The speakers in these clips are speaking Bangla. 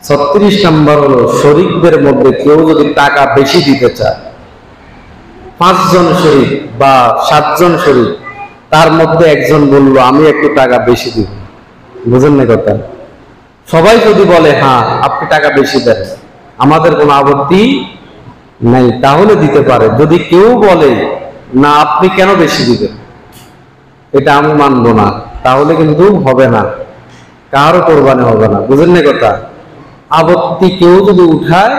36 নম্বর হলো শরীকদের মধ্যে কেউ যদি টাকা বেশি দিতে চায়, 5 জন শরীক বা 7 জন শরীক, তার মধ্যে একজন বলল আমি একটু টাকা বেশি দিব, বুঝেন না কথা? সবাই যদি বলে হ্যাঁ আপনি টাকা বেশি দেন, আমাদের কোনো আপত্তি নাই, তাহলে দিতে পারে। যদি কেউ বলে না আপনি কেন বেশি দিবেন, এটা আমি মানবো না, তাহলে কিন্তু হবে না, কারো কোরবানি হবে না, বুঝেন না কথা? আপত্তি কেউ যদি উঠায়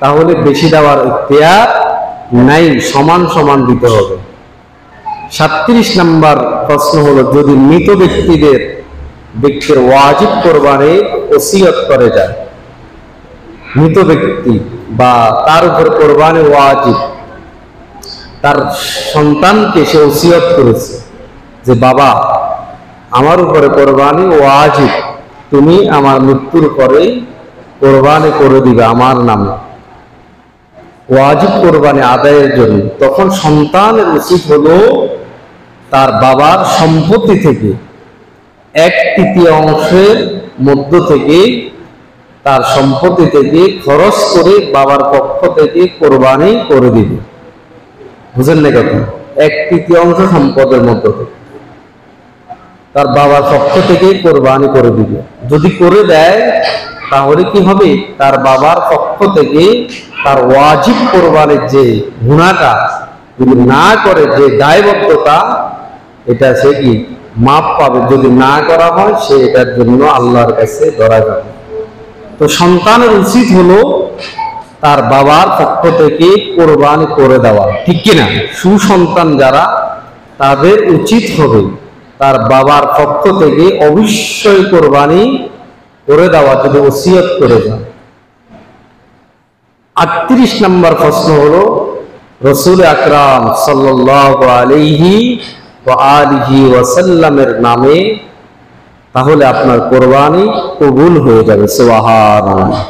তাহলে বেশি দেওয়ার ইখতিয়ার নাই, সমান সমান দিতে হবে। 37 নম্বর প্রশ্ন হলো, যদি মৃত ব্যক্তির ওয়াজিব কোরবানির ওসিয়ত করে যায়, মৃত ব্যক্তি বা তার উপর কোরবানি ওয়াজিব, তার সন্তানকে সে ওসিয়ত করেছে যে বাবা আমার উপরে কোরবানি ওয়াজিব, তুমি আমার মৃত্যুর পরে কোরবানি করে দিবে আমার নামে, ওয়াজিব কোরবানি আদায়ের জন্য। তখন সন্তানের উচিত হলো তার বাবার সম্পত্তি থেকে 1/3 মধ্য থেকে, তার সম্পত্তি থেকে খরচ করে বাবার পক্ষ থেকে কোরবানি করে দিবে, বুঝেন না কথা? 1/3 সম্পদের মধ্য থেকে তার বাবার পক্ষ থেকে কোরবানি করে দিবে। যদি করে দেয় তাহলে কি হবে, তার বাবার পক্ষ থেকে তার ওয়াজিব কোরবানির যে গুনাহটা যদি না করে, যে দায়বদ্ধতা, এটা সে কি মাপ পাবে। যদি না করা হয় সে এটার জন্য আল্লাহর কাছে ধরা যাবে। তো সন্তানের উচিত হলো তার বাবার পক্ষ থেকে কোরবানি করে দেওয়া, ঠিক কিনা? সুসন্তান যারা, তাদের উচিত হবে তার বাবার পক্ষ থেকে অবশ্যই কোরবানি করে দেওয়া, যদি ওসিয়ত করে দেয়। 38 নম্বর প্রশ্ন হলো, রাসূল আকরাম সাল্লাল্লাহু আলাইহি ওয়া আলিহি ওয়াসাল্লামের নামে তাহলে আপনার কোরবানি কবুল হয়ে যাবে, সুবহানাল্লাহ।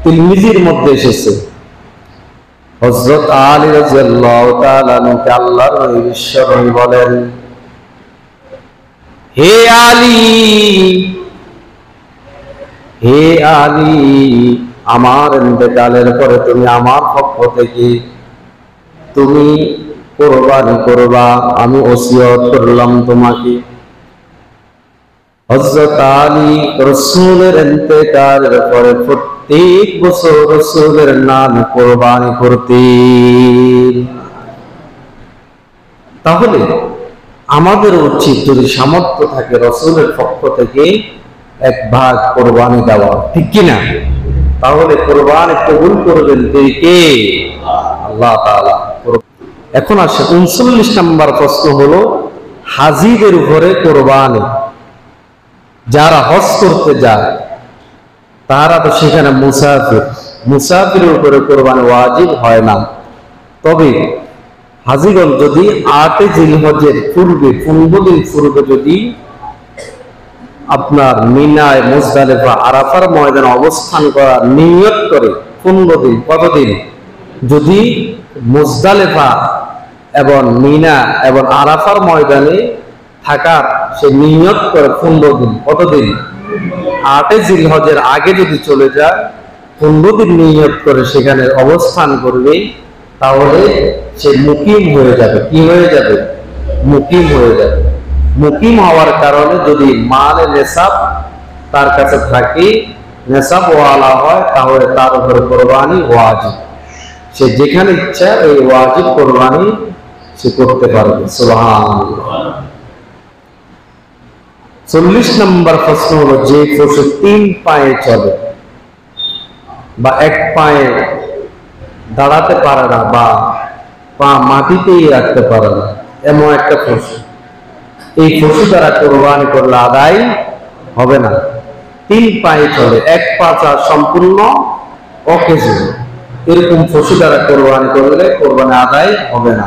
তিরমিজির মধ্যে এসেছে, হযরত আলী রাদিয়াল্লাহু তাআলা আনহুকে আল্লাহর নবী বিশ্বনবী বলেন, হে আলী, হে আলী, আমার ইন্তেকালের পরে তুমি আমার পক্ষ থেকে তুমি কোরবানি করবা, আমি ওসিয়ত করলাম তোমাকে। হযরত আলী রাসূলের ইন্তেকালের পরে প্রত্যেক বছর রাসূলের নামে কোরবানি করতেন। তাহলে আমাদের উচিত যদি সামর্থ্য থাকে রাসূলের পক্ষ থেকে 1 ভাগ কোরবানি দেওয়া, ঠিক কিনা? তাহলে কোরবানি কবুল করবেন কে? আল্লাহ তাআলা। এখন আসে 39 নম্বর প্রশ্ন হলো, হাজীদের উপরে কোরবানি। যারা হজ করতে যায় তারা তো সেখানে মুসাফির, মুসাফিরের উপরে কোরবানি ওয়াজিব হয় না। তবে হাজীগণ যদি 8 জিলহজের পূর্বে, 15 দিন পূর্বে যদি আপনার মিনায়, মুজদালিফা, আরাফার ময়দানে অবস্থান করার নিয়ত করে, 15 দিন, কতদিন? যদি মুজদালিফা এবং মিনা এবং আরাফার ময়দানে থাকার সে নিয়ত করে 15 দিন, কতদিন? 8 জিলহজের আগে যদি চলে যায়, 15 দিন নিয়ত করে সেখানে অবস্থান করবে, তাহলে সে মুকিম হয়ে যাবে। কি হয়ে যাবে? মুকিম হয়ে যাবে। মুকিম হওয়ার কারণে যদি মাল নেসাব তার কাছে থাকে, নেসাব ওয়ালা হয়, তাহলে তার উপরে কোরবানি ওয়াজিব। সে যেখানে ইচ্ছা এই ওয়াজিব কোরবানি সে করতে পারবে, সুবহানাল্লাহ। 40 নম্বর প্রশ্ন হলো, যে পশু 3 পায়ে চলে বা 1 পায়ে দাঁড়াতে পারে না বা পা মাটিতেই রাখতে পারে না, এমন একটা পশু, এই পশু দ্বারা কোরবানি করলে আদায় হবে না। 3 পায়ে চলে, 1 পা সম্পূর্ণ অকেজ, এরকম পশু দ্বারা কোরবানি করলে কোরবানি আদায় হবে না।